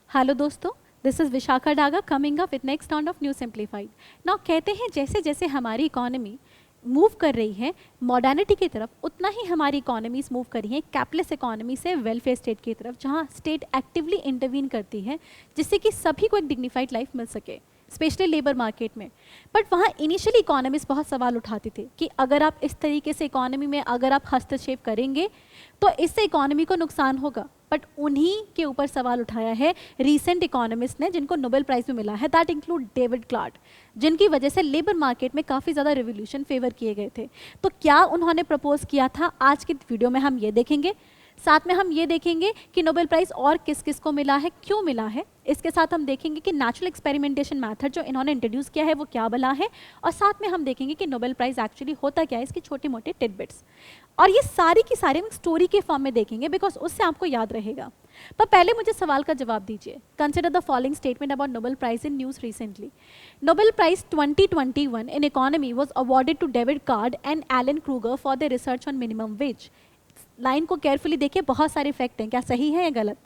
Hello दोस्तों, this is Vishakha Daga coming up with next round of new simplified. Now कहते हैं जैसे जैसे हमारी इकोनॉमी मूव कर रही है मॉडर्निटी की तरफ, उतना ही हमारी इकोनॉमीज मूव कर रही हैं कैपलेस इकोनॉमी से वेलफेयर स्टेट की तरफ, जहां स्टेट एक्टिवली इंटरवीन करती है जिससे कि सभी को एक डिग्निफाइड लाइफ मिल सके, स्पेशली लेबर मार्केट में। बट वहाँ इनिशियली इकोनॉमिस्ट बहुत सवाल उठाते थे कि अगर आप इस तरीके से इकोनॉमी में अगर आप हस्तक्षेप करेंगे तो इससे इकोनॉमी को नुकसान होगा। बट उन्हीं के ऊपर सवाल उठाया है रीसेंट इकोनॉमिस्ट ने, जिनको नोबेल प्राइज भी मिला है, दैट इंक्लूड डेविड क्लार्क, जिनकी वजह से लेबर मार्केट में काफ़ी ज़्यादा रिवोल्यूशन फेवर किए गए थे। तो क्या उन्होंने प्रपोज किया था, आज की वीडियो में हम ये देखेंगे। साथ में हम ये देखेंगे कि नोबेल प्राइज़ और किस किस को मिला है, क्यों मिला है। इसके साथ हम देखेंगे कि नेचुरल एक्सपेरिमेंटेशन मेथड जो इन्होंने इंट्रोड्यूस किया है वो क्या भला है, और साथ में हम देखेंगे कि नोबेल प्राइज़ एक्चुअली होता क्या है, इसकी छोटे मोटे टिडबिट्स। और ये सारी की सारी हम स्टोरी के फॉर्म में देखेंगे बिकॉज उससे आपको याद रहेगा। पर पहले मुझे सवाल का जवाब दीजिए। Consider the following statement about Nobel prize in news recently. Nobel prize 2021 in economy was awarded to David Card and Alan Krueger for the research on minimum wage. Line को केयरफुली देखिए, बहुत सारे फैक्ट हैं, क्या सही है या गलत।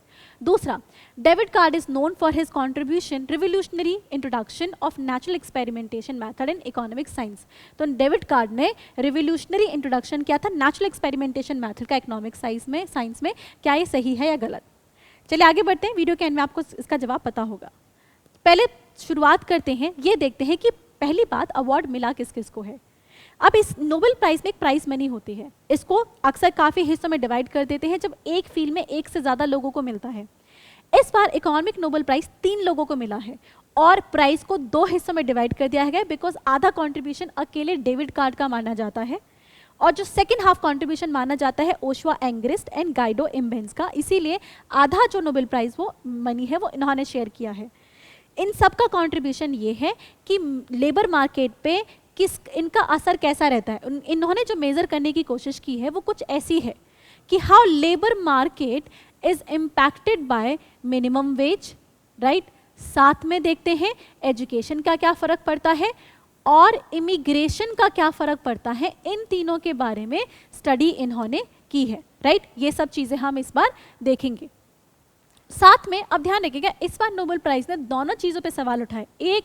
दूसरा, David card is known for his contribution revolutionary introduction of natural experimentation method in economic science. तो डेविड कार्ड ने रिवोल्यूशनरी इंट्रोडक्शन किया था नेचुरल एक्सपेरिमेंटेशन मेथड का इकोनॉमिक साइंस में। क्या ये सही है या गलत? चलिए आगे बढ़ते हैं, वीडियो के एंड में आपको इसका जवाब पता होगा। पहले शुरुआत करते हैं, ये देखते हैं कि पहली बात अवार्ड मिला किस किस को है। अब इस नोबेल प्राइज में एक प्राइज मनी होती है, इसको अक्सर काफ़ी हिस्सों में डिवाइड कर देते हैं जब एक फील्ड में एक से ज़्यादा लोगों को मिलता है। इस बार इकोनॉमिक नोबेल प्राइज 3 लोगों को मिला है और प्राइज को 2 हिस्सों में डिवाइड कर दिया गया बिकॉज आधा कंट्रीब्यूशन अकेले डेविड कार्ड का माना जाता है और जो सेकेंड हाफ कंट्रीब्यूशन माना जाता है ओशवा एंग्रिस्ट एंड गाइडो इम्बेंस का। इसीलिए आधा जो नोबेल प्राइज वो मनी है वो इन्होंने शेयर किया है। इन सब का कंट्रीब्यूशन ये है कि लेबर मार्केट पे इनका असर कैसा रहता है। इन्होंने जो मेजर करने की कोशिश की है वो कुछ ऐसी है कि how labour market is impacted by minimum wage, right. साथ में देखते हैं एजुकेशन का क्या फ़र्क पड़ता है और इमिग्रेशन का क्या फ़र्क पड़ता है। इन तीनों के बारे में स्टडी इन्होंने की है, राइट। ये सब चीज़ें हम इस बार देखेंगे। साथ में अब ध्यान रखिएगा, इस बार नोबेल प्राइज़ ने दोनों चीज़ों पे सवाल उठाए, एक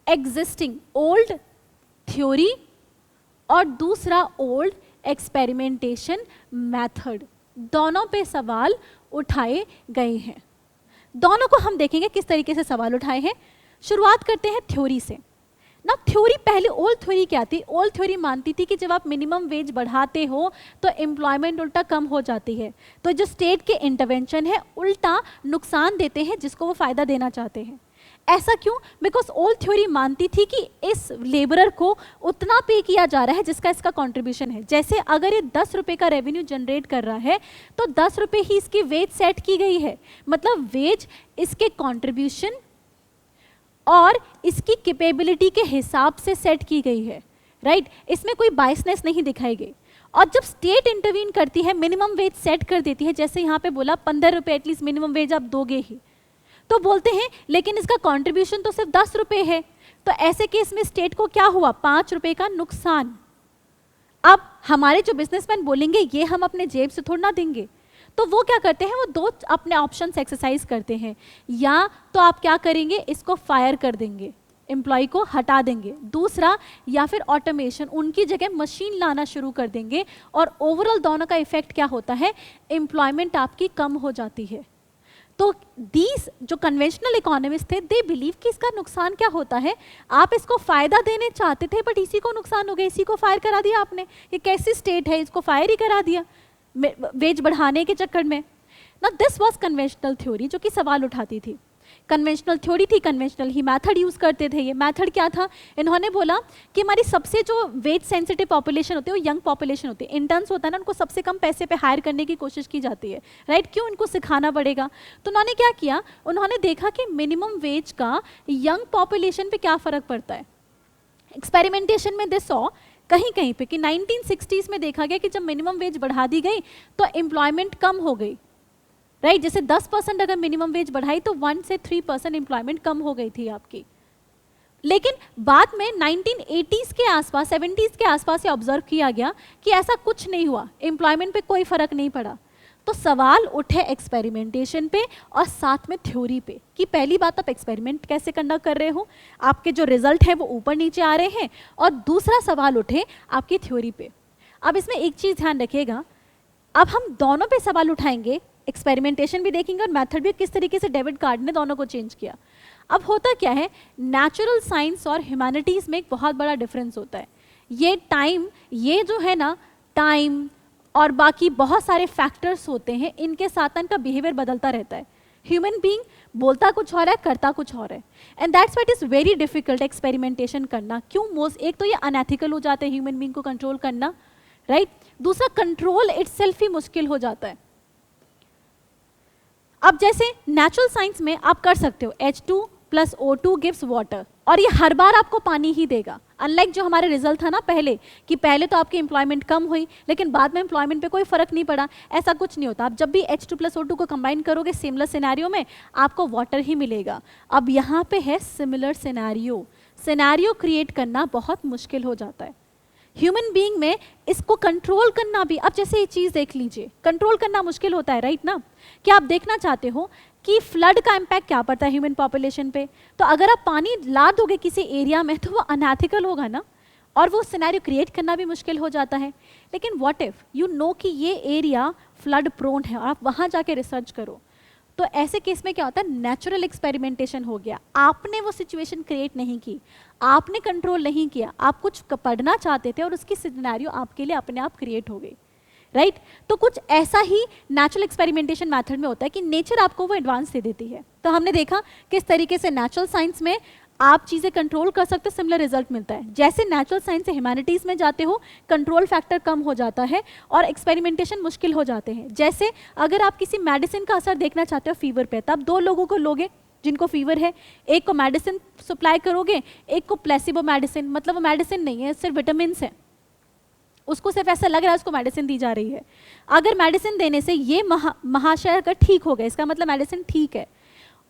एग्जिस्टिंग ओल्ड थ्योरी और दूसरा ओल्ड एक्सपेरिमेंटेशन मेथड। दोनों पे सवाल उठाए गए हैं। दोनों को हम देखेंगे किस तरीके से सवाल उठाए हैं। शुरुआत करते हैं थ्योरी से ना। थ्योरी पहले ओल्ड थ्योरी क्या थी? ओल्ड थ्योरी मानती थी कि जब आप मिनिमम वेज बढ़ाते हो तो एम्प्लॉयमेंट उल्टा कम हो जाती है, तो जो स्टेट के इंटरवेंशन है उल्टा नुकसान देते हैं जिसको वो फ़ायदा देना चाहते हैं। ऐसा क्यों? बिकॉज ओल्ड थ्योरी मानती थी कि इस लेबरर को उतना पे किया जा रहा है जिसका इसका कंट्रीब्यूशन है। जैसे अगर ये 10 रुपये का रेवेन्यू जनरेट कर रहा है तो 10 रुपये ही इसकी वेज सेट की गई है, मतलब वेज इसके कंट्रीब्यूशन और इसकी कैपेबिलिटी के हिसाब से सेट की गई है, राइट। इसमें कोई बायसनेस नहीं दिखाई गई। और जब स्टेट इंटरवीन करती है, मिनिमम वेज सेट कर देती है, जैसे यहाँ पे बोला 15 रुपये एटलीस्ट मिनिमम वेज आप दोगे ही, तो बोलते हैं लेकिन इसका कंट्रीब्यूशन तो सिर्फ 10 रुपये है, तो ऐसे केस में स्टेट को क्या हुआ? 5 रुपये का नुकसान। अब हमारे जो बिजनेसमैन बोलेंगे ये हम अपने जेब से थोड़ा ना देंगे, तो वो क्या करते हैं, वो 2 अपने ऑप्शंस एक्सरसाइज करते हैं। या तो आप क्या करेंगे, इसको फायर कर देंगे, एम्प्लॉय को हटा देंगे। दूसरा, या फिर ऑटोमेशन, उनकी जगह मशीन लाना शुरू कर देंगे और ओवरऑल दोनों का इफेक्ट क्या होता है, एम्प्लॉयमेंट आपकी कम हो जाती है। तो दीज जो कन्वेंशनल इकोनॉमिस्ट थे, दे बिलीव कि इसका नुकसान क्या होता है। आप इसको फायदा देने चाहते थे बट इसी को नुकसान हो गया, इसी को फायर करा दिया आपने। ये कैसी स्टेट है, इसको फायर ही करा दिया वेज बढ़ाने के चक्कर में ना। दिस वाज कन्वेंशनल थ्योरी जो कि सवाल उठाती थी। कन्वेंशनल थ्योरी थी, कन्वेंशनल ही मेथड यूज़ करते थे। ये मेथड क्या था? इन्होंने बोला कि हमारी सबसे जो वेज सेंसिटिव पॉपुलेशन होती है वो यंग पॉपुलेशन होती है। इंटर्न्स होता है ना, उनको सबसे कम पैसे पे हायर करने की कोशिश की जाती है, राइट। क्यों? इनको सिखाना पड़ेगा। तो उन्होंने क्या किया, उन्होंने देखा कि मिनिमम वेज का यंग पॉपुलेशन पे क्या फ़र्क पड़ता है। एक्सपेरिमेंटेशन में दे सॉ कहीं कहीं पे कि 1960s में देखा गया कि जब मिनिमम वेज बढ़ा दी गई तो एम्प्लॉयमेंट कम हो गई, राइट। जैसे 10% अगर मिनिमम वेज बढ़ाई तो 1 से 3% एम्प्लॉयमेंट कम हो गई थी आपकी। लेकिन बाद में 1980s के आसपास, 70s के आसपास से ऑब्जर्व किया गया कि ऐसा कुछ नहीं हुआ, एम्प्लॉयमेंट पे कोई फर्क नहीं पड़ा। तो सवाल उठे एक्सपेरिमेंटेशन पे और साथ में थ्योरी पे कि पहली बात आप एक्सपेरिमेंट कैसे कंडक्ट कर रहे हो, आपके जो रिजल्ट है वो ऊपर नीचे आ रहे हैं, और दूसरा सवाल उठे आपकी थ्योरी पे। अब इसमें एक चीज़ ध्यान रखिएगा, अब हम दोनों पे सवाल उठाएंगे, एक्सपेरिमेंटेशन भी देखेंगे और मेथड भी, किस तरीके से डेविड कार्ड ने दोनों को चेंज किया। अब होता क्या है, नेचुरल साइंस और ह्यूमैनिटीज़ में एक बहुत बड़ा डिफरेंस होता है। ये टाइम, ये जो है ना टाइम और बाकी बहुत सारे फैक्टर्स होते हैं, इनके साथ इनका बिहेवियर बदलता रहता है। ह्यूमन बीइंग बोलता कुछ और है, करता कुछ और है, and that's what is very difficult experimentation करना। क्यों? मोस्ट एक तो ये अनएथिकल हो जाता है ह्यूमन बीइंग को कंट्रोल करना, राइट? दूसरा कंट्रोल इटसेल्फ ही मुश्किल हो जाता है। अब जैसे नेचुरल साइंस में आप कर सकते हो H2 + O2 गिव्स वाटर, और ये हर बार आपको पानी ही देगा। अनलाइक जो हमारे रिजल्ट था ना पहले, कि पहले तो आपकी एम्प्लॉयमेंट कम हुई लेकिन बाद में एम्प्लॉयमेंट पे कोई फर्क नहीं पड़ा, ऐसा कुछ नहीं होता। आप जब भी H2 + O2 को कंबाइन करोगे सिमिलर सिनेरियो में, आपको वाटर ही मिलेगा। अब यहाँ पे है सिमिलर सिनेरियो क्रिएट करना बहुत मुश्किल हो जाता है ह्यूमन बीइंग में। इसको कंट्रोल करना भी, अब जैसे ये चीज़ देख लीजिए, कंट्रोल करना मुश्किल होता है, राइट ना? क्या आप देखना चाहते हो कि फ्लड का इम्पैक्ट क्या पड़ता है ह्यूमन पॉपुलेशन पे? तो अगर आप पानी ला दोगे किसी एरिया में तो वो अनएथिकल होगा ना, और वो सिनेरियो क्रिएट करना भी मुश्किल हो जाता है। लेकिन व्हाट इफ यू नो कि ये एरिया फ्लड प्रोन है और आप वहाँ जाके रिसर्च करो, तो ऐसे केस में क्या होता है, नेचुरल एक्सपेरिमेंटेशन हो गया। आपने वो सिचुएशन क्रिएट नहीं की, आपने कंट्रोल नहीं किया, आप कुछ पढ़ना चाहते थे और उसकी सिनेरियो आपके लिए अपने आप क्रिएट हो गई, राइट? तो कुछ ऐसा ही नेचुरल एक्सपेरिमेंटेशन मेथड में होता है कि नेचर आपको वो एडवांस दे देती है। तो हमने देखा किस तरीके से नेचुरल साइंस में आप चीज़ें कंट्रोल कर सकते हो, सिमिलर रिजल्ट मिलता है। जैसे नेचुरल साइंस से ह्यूमैनिटीज़ में जाते हो, कंट्रोल फैक्टर कम हो जाता है और एक्सपेरिमेंटेशन मुश्किल हो जाते हैं। जैसे अगर आप किसी मेडिसिन का असर देखना चाहते हो फीवर पे, तब दो लोगों को लोगे जिनको फीवर है, एक को मेडिसिन सप्लाई करोगे, एक को प्लेसिबो मेडिसिन, मतलब वो मेडिसिन नहीं है, सिर्फ विटामिन है, उसको सिर्फ ऐसा लग रहा है उसको मेडिसिन दी जा रही है। अगर मेडिसिन देने से ये महाशय अगर ठीक हो गया, इसका मतलब मेडिसिन ठीक है,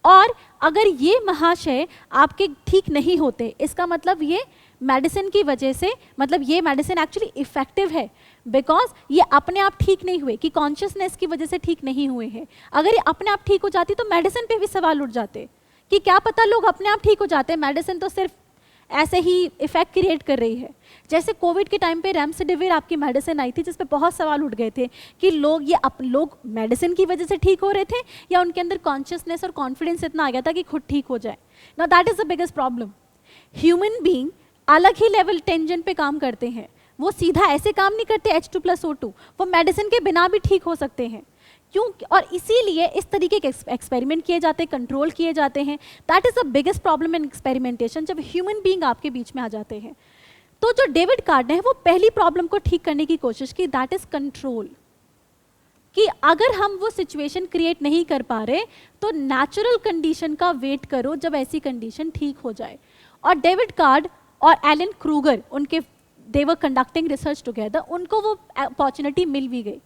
और अगर ये महाशय आपके ठीक नहीं होते, इसका मतलब ये मेडिसिन की वजह से, मतलब ये मेडिसिन एक्चुअली इफेक्टिव है बिकॉज ये अपने आप ठीक नहीं हुए, कि कॉन्शियसनेस की वजह से ठीक नहीं हुए हैं। अगर ये अपने आप ठीक हो जाती तो मेडिसिन पे भी सवाल उठ जाते कि क्या पता लोग अपने आप ठीक हो जाते, मेडिसिन तो सिर्फ ऐसे ही इफेक्ट क्रिएट कर रही है। जैसे कोविड के टाइम पे रेमडेसिविर आपकी मेडिसिन आई थी जिस पे बहुत सवाल उठ गए थे कि लोग मेडिसिन की वजह से ठीक हो रहे थे या उनके अंदर कॉन्शियसनेस और कॉन्फिडेंस इतना आ गया था कि खुद ठीक हो जाए। Now that is the biggest problem. Human being अलग ही लेवल टेंशन पे काम करते हैं, वो सीधा ऐसे काम नहीं करते H2 + O2, वो मेडिसिन के बिना भी ठीक हो सकते हैं। क्यों? और इसीलिए इस तरीके के एक्सपेरिमेंट किए जाते हैं, कंट्रोल किए जाते हैं। That is the biggest problem in experimentation, जब ह्यूमन बीइंग आपके बीच में आ जाते हैं। तो जो डेविड कार्ड ने वो पहली प्रॉब्लम को ठीक करने की कोशिश की, दैट इज कंट्रोल, कि अगर हम वो सिचुएशन क्रिएट नहीं कर पा रहे तो नेचुरल कंडीशन का वेट करो जब ऐसी कंडीशन ठीक हो जाए। और डेविड कार्ड और एलन क्रूगर, उनके दे वर कंडक्टिंग रिसर्च टुगेदर, उनको वो अपॉर्चुनिटी मिल भी गई।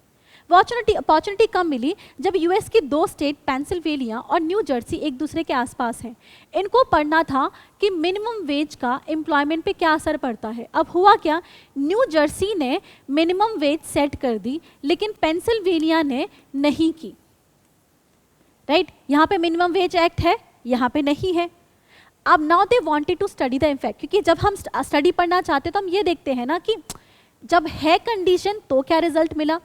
वो अपॉर्चुनिटी कब मिली? जब यूएस की दो स्टेट पेंसिल्वेनिया और न्यू जर्सी एक दूसरे के आसपास हैं। इनको पढ़ना था कि मिनिमम वेज का एम्प्लॉयमेंट पे क्या असर पड़ता है। अब हुआ क्या, न्यू जर्सी ने मिनिमम वेज सेट कर दी लेकिन पेंसिल्वेनिया ने नहीं की, राइट? यहाँ पे मिनिमम वेज एक्ट है, यहाँ पे नहीं है। अब now they wanted to study the effect, क्योंकि जब हम स्टडी पढ़ना चाहते हैं तो हम ये देखते हैं ना कि जब है कंडीशन तो क्या रिजल्ट मिला,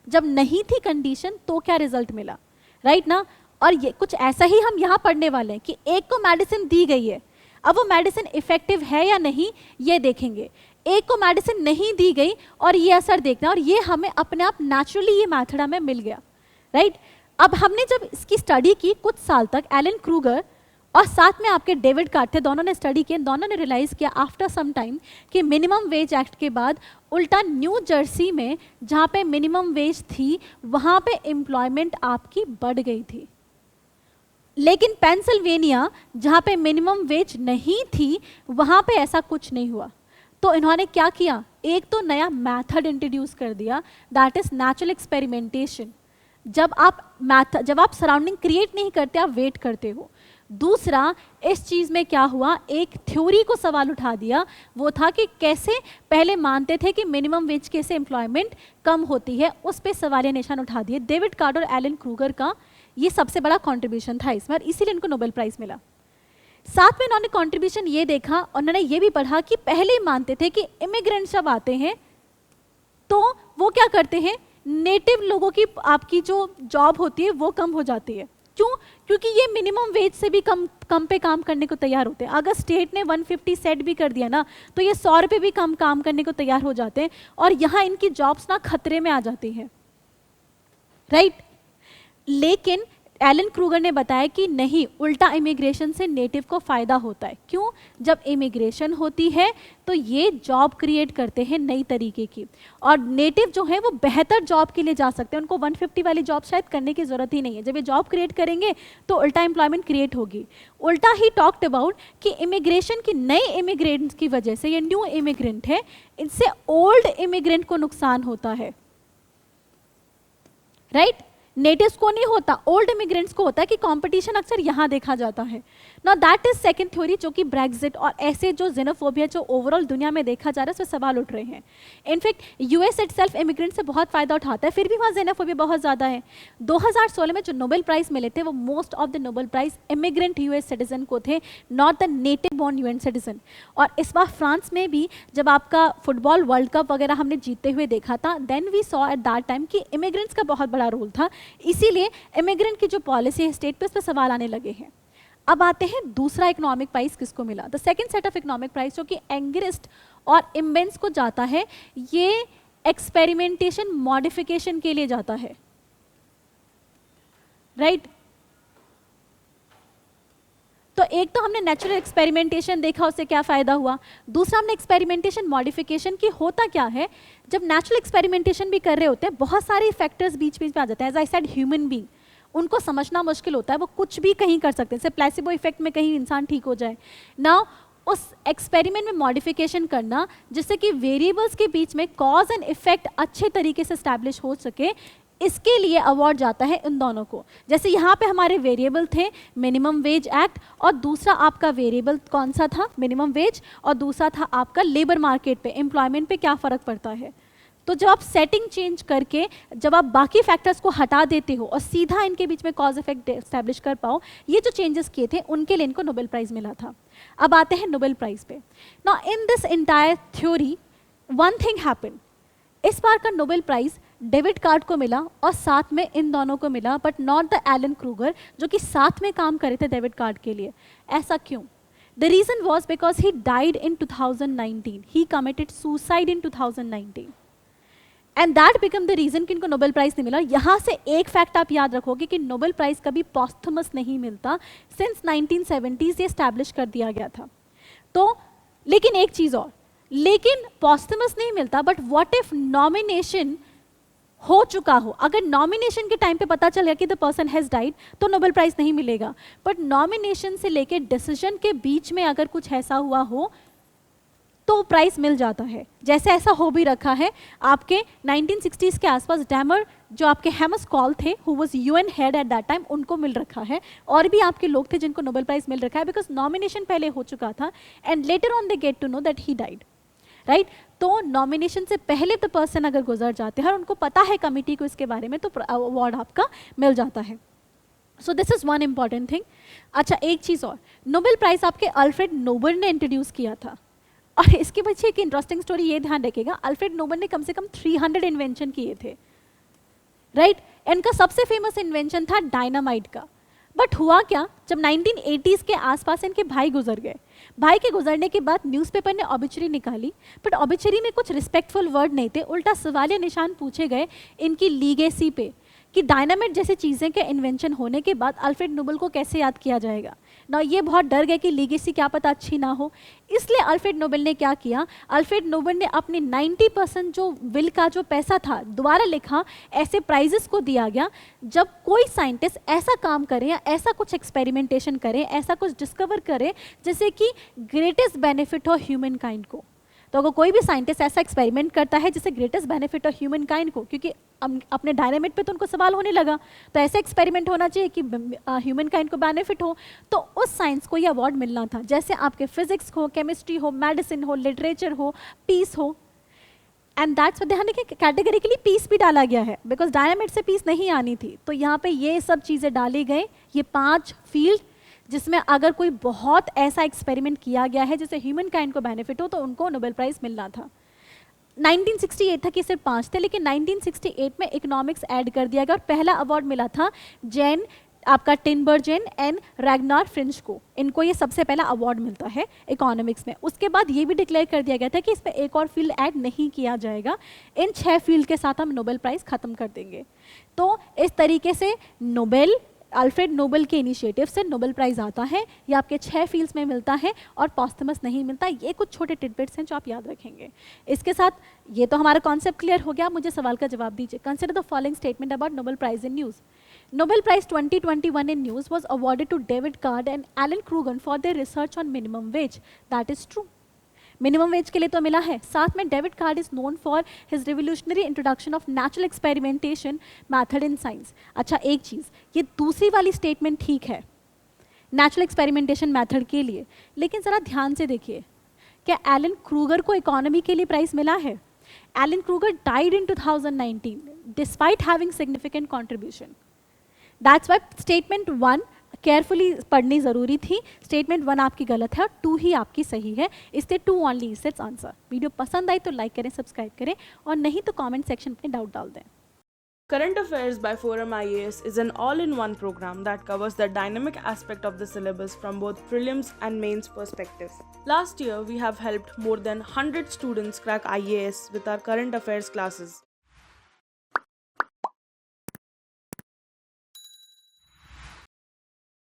जब नहीं थी कंडीशन तो क्या रिजल्ट मिला, राइट ना? और ये कुछ ऐसा ही हम यहाँ पढ़ने वाले हैं कि एक को मेडिसिन दी गई है, अब वो मेडिसिन इफेक्टिव है या नहीं ये देखेंगे। एक को मेडिसिन नहीं दी गई और ये असर देखना, और ये हमें अपने आप नेचुरली ये मैथड हमें मिल गया, राइट? अब हमने जब इसकी स्टडी की कुछ साल तक, एलन क्रूगर और साथ में आपके डेविड कार्ड थे, दोनों ने स्टडी किया, दोनों ने रियलाइज किया आफ्टर सम टाइम कि मिनिमम वेज एक्ट के बाद उल्टा न्यू जर्सी में जहाँ पे मिनिमम वेज थी वहाँ पे एम्प्लॉयमेंट आपकी बढ़ गई थी, लेकिन पेंसिल्वेनिया जहाँ पे मिनिमम वेज नहीं थी वहाँ पे ऐसा कुछ नहीं हुआ। तो इन्होंने क्या किया, एक तो नया मैथड इंट्रोड्यूस कर दिया, दैट इज नेचुरल एक्सपेरिमेंटेशन। जब आप सराउंडिंग क्रिएट नहीं करते, आप वेट करते हो। दूसरा, इस चीज़ में क्या हुआ, एक थ्योरी को सवाल उठा दिया, वो था कि कैसे पहले मानते थे कि मिनिमम वेज के से एम्प्लॉयमेंट कम होती है, उस पर सवालिया निशान उठा दिए। डेविड कार्ड और एलन क्रूगर का ये सबसे बड़ा कंट्रीब्यूशन था इसमें, और इसीलिए इनको नोबेल प्राइज़ मिला। साथ में इन्होंने कंट्रीब्यूशन ये देखा, उन्होंने ये भी पढ़ा कि पहले ही मानते थे कि इमिग्रेंट्स जब आते हैं तो वो क्या करते हैं, नेटिव लोगों की आपकी जो जॉब होती है वो कम हो जाती है। क्यों? क्योंकि ये मिनिमम वेज से भी कम पे काम करने को तैयार होते हैं। अगर स्टेट ने 150 सेट भी कर दिया ना, तो ये 100 रुपये भी कम काम करने को तैयार हो जाते हैं, और यहाँ इनकी जॉब्स ना खतरे में आ जाती हैं, राइट। लेकिन एलन क्रूगर ने बताया कि नहीं, उल्टा इमिग्रेशन से नेटिव को फ़ायदा होता है। क्यों? जब इमिग्रेशन होती है तो ये जॉब क्रिएट करते हैं नई तरीके की, और नेटिव जो है वो बेहतर जॉब के लिए जा सकते हैं, उनको 150 वाली जॉब शायद करने की ज़रूरत ही नहीं है। जब ये जॉब क्रिएट करेंगे तो उल्टा एम्प्लॉयमेंट क्रिएट होगी। उल्टा ही टॉक्ड अबाउट कि इमिग्रेशन की, नए इमिग्रेंट्स की वजह से, ये न्यू इमिग्रेंट है, इनसे ओल्ड इमिग्रेंट को नुकसान होता है, राइट। नेटिव्स को नहीं होता, ओल्ड इमिग्रेंट्स को होता है, कि कंपटीशन अक्सर यहाँ देखा जाता है ना। दैट इज सेकंड थ्योरी, जो कि ब्रेक्जिट और ऐसे जो जेनोफोबिया जो ओवरऑल दुनिया में देखा जा रहा है, उस पर सवाल उठ रहे हैं। इनफैक्ट यूएस इटसेल्फ इमिग्रेंट से बहुत फायदा उठाता है, फिर भी वहाँ जेनोफोबिया बहुत ज़्यादा है। 2016 में जो नोबेल प्राइज़ मिले थे, वो most of the Nobel prize immigrant US citizen को थे, not the native born UN citizen. और इस बार फ्रांस में भी जब आपका फुटबॉल वर्ल्ड कप वगैरह हमने जीतते हुए देखा था, then we saw at that time कि इमिग्रेंट्स का बहुत बड़ा रोल था। इसीलिए इमिग्रेंट की जो पॉलिसी है स्टेट पे, उस पर सवाल आने लगे हैं। अब आते हैं दूसरा इकोनॉमिक प्राइज किसको मिला। The second set of economic prize जो कि एंग्रिस्ट और इम्बेंस को जाता है, ये एक्सपेरिमेंटेशन मॉडिफिकेशन के लिए जाता है, राइट। तो एक तो हमने नेचुरल एक्सपेरिमेंटेशन देखा, उससे क्या फ़ायदा हुआ। दूसरा हमने एक्सपेरिमेंटेशन मॉडिफिकेशन की, होता क्या है, जब नेचुरल एक्सपेरिमेंटेशन भी कर रहे होते हैं, बहुत सारे फैक्टर्स बीच बीच में आ जाते हैं। As I said, human being, उनको समझना मुश्किल होता है, वो कुछ भी कहीं कर सकते हैं, जैसे प्लेसिबो इफेक्ट में कहीं इंसान ठीक हो जाए ना। उस एक्सपेरिमेंट में मॉडिफिकेशन करना, जिससे कि वेरिएबल्स के बीच में कॉज एंड इफेक्ट अच्छे तरीके से स्टैब्लिश हो सके, इसके लिए अवार्ड जाता है इन दोनों को। जैसे यहाँ पे हमारे वेरिएबल थे मिनिमम वेज एक्ट, और दूसरा आपका वेरिएबल कौन सा था, मिनिमम वेज, और दूसरा था आपका लेबर मार्केट पे, एम्प्लॉयमेंट पे क्या फ़र्क पड़ता है। तो जब आप सेटिंग चेंज करके, जब आप बाकी फैक्टर्स को हटा देते हो और सीधा इनके बीच में कॉज इफेक्ट एस्टैब्लिश कर पाओ, ये जो चेंजेस किए थे उनके लिए इनको नोबेल प्राइज़ मिला था। अब आते हैं नोबेल प्राइज़ पे। Now in this entire theory one thing happened, इस बार का नोबेल प्राइज़ डेविड कार्ड को मिला और साथ में इन दोनों को मिला, but not the Alan Krueger जो कि साथ में काम करे थे डेविड कार्ड के लिए। ऐसा क्यों? The reason was because he died in 2019, he committed suicide in 2019, and that become the reason कि इनको नोबेल प्राइज़ नहीं मिला। यहाँ से एक फैक्ट आप याद रखोगे कि नोबेल प्राइज़ कभी पॉस्थमस नहीं मिलता, सिंस 1970s ये स्टैब्लिश कर दिया गया था। तो लेकिन एक चीज़ और, लेकिन पॉस्थमस नहीं मिलता, बट व्हाट इफ नॉमिनेशन हो चुका हो, अगर नॉमिनेशन के टाइम पे पता चल गया कि द पर्सन हैज़ डाइड, तो नोबेल प्राइज़ नहीं मिलेगा। बट नॉमिनेशन से लेके डिसीजन के बीच में अगर कुछ ऐसा हुआ हो तो प्राइज़ मिल जाता है। जैसे ऐसा हो भी रखा है, आपके 1960s के आसपास डैमर जो आपके हेमस्कॉल थे, who was UN head at that time, उनको मिल रखा है, और भी आपके लोग थे जिनको नोबेल प्राइज़ मिल रखा है, बिकॉज नॉमिनेशन पहले हो चुका था and later on they get to know that he died, right. तो नॉमिनेशन से पहले द पर्सन अगर गुजर जाते हैं और उनको पता है कमिटी को इसके बारे में, तो अवार्ड आपका मिल जाता है। So this is one important thing. अच्छा, एक चीज़ और, नोबेल प्राइज़ आपके अल्फ्रेड नोबल ने इंट्रोड्यूस किया था, और इसके पीछे एक इंटरेस्टिंग स्टोरी ये ध्यान रखिएगा, अल्फ्रेड नोबल ने कम से कम 300 इन्वेंशन किए थे, राइट। इनका सबसे फेमस इन्वेंशन था डायनामाइट का। बट हुआ क्या, जब 1980s के आसपास इनके भाई गुजर गए, भाई के गुजरने के बाद न्यूज़पेपर ने ऑबिचुरी निकाली, बट ऑबिचुरी में कुछ रिस्पेक्टफुल वर्ड नहीं थे, उल्टा सवालिया निशान पूछे गए इनकी लीगेसी पे, कि डायनामाइट जैसी चीज़ें के इन्वेंशन होने के बाद अल्फ्रेड नोबल को कैसे याद किया जाएगा ना। ये बहुत डर गए कि लीगेसी क्या पता अच्छी ना हो, इसलिए अल्फ्रेड नोबल ने क्या किया, अल्फ्रेड नोबल ने अपने 90% जो विल का जो पैसा था दोबारा लिखा, ऐसे प्राइजेस को दिया गया। जब कोई साइंटिस्ट ऐसा काम करे या ऐसा कुछ एक्सपेरिमेंटेशन करे, ऐसा कुछ डिस्कवर करे जैसे कि ग्रेटेस्ट बेनिफिट हो ह्यूमन काइंड को, तो अगर कोई भी साइंटिस्ट ऐसा एक्सपेरिमेंट करता है जिससे ग्रेटेस्ट बेनिफिट हो ह्यूमन काइंड को, क्योंकि अपने डायनामिट पे तो उनको सवाल होने लगा, तो ऐसा एक्सपेरिमेंट होना चाहिए कि ह्यूमन काइंड को बेनिफिट हो, तो उस साइंस को ये अवार्ड मिलना था। जैसे आपके फिजिक्स हो, केमिस्ट्री हो, मेडिसिन हो, लिटरेचर हो, पीस हो, एंड दैट्स ध्यान रखिए कैटेगरिकली पीस भी डाला गया है, बिकॉज डायनामिट से पीस नहीं आनी थी, तो यहाँ पे ये सब चीज़ें डाली गई, ये 5 फील्ड जिसमें अगर कोई बहुत ऐसा एक्सपेरिमेंट किया गया है जिससे ह्यूमन काइंड को बेनिफिट हो तो उनको नोबेल प्राइज़ मिलना था। 1968 था कि सिर्फ 5 थे, लेकिन 1968 में इकोनॉमिक्स ऐड कर दिया गया और पहला अवार्ड मिला था जैन, आपका टिनबर्जन एंड रैग्नार फ्रिंच को, इनको ये सबसे पहला अवार्ड मिलता है इकोनॉमिक्स में। उसके बाद ये भी डिक्लेयर कर दिया गया था कि इसमें एक और फील्ड ऐड नहीं किया जाएगा, इन 6 फील्ड के साथ हम नोबेल प्राइज़ ख़त्म कर देंगे। तो इस तरीके से अल्फ्रेड नोबेल के इनिशिएटिव से नोबेल प्राइज़ आता है, ये आपके 6 फील्ड्स में मिलता है और पॉस्टमस नहीं मिलता। ये कुछ छोटे टिडबिट्स हैं जो आप याद रखेंगे। इसके साथ ये तो हमारा कॉन्सेप्ट क्लियर हो गया। मुझे सवाल का जवाब दीजिए। Consider the following statement about Nobel prize in news. Nobel Prize 2021 in News was awarded to David Card and Alan Kruger for their research on minimum wage. That is true. Minimum wage के लिए तो मिला है। साथ में David card is known for his revolutionary introduction of natural experimentation method in science. अच्छा, एक चीज़, ये दूसरी वाली स्टेटमेंट ठीक है नेचुरल एक्सपेरिमेंटेशन मैथड के लिए, लेकिन ज़रा ध्यान से देखिए, क्या एलन क्रूगर को इकोनॉमी के लिए प्राइज मिला है? Alan Krueger died in 2019 despite having significant contribution. That's why statement 1 carefully पढ़नी ज़रूरी थी। स्टेटमेंट 1 आपकी गलत है और 2 ही आपकी सही है, इसलिए 2 only is it's answer. Video पसंद आई तो लाइक करें, सब्सक्राइब करें और नहीं तो कमेंट सेक्शन में डाउट डाल दें। Current Affairs by Forum IAS is an all-in-one program that covers the dynamic aspect of the syllabus from both prelims and mains perspectives. Last year, we have helped more than 100 students crack IAS with our current affairs classes.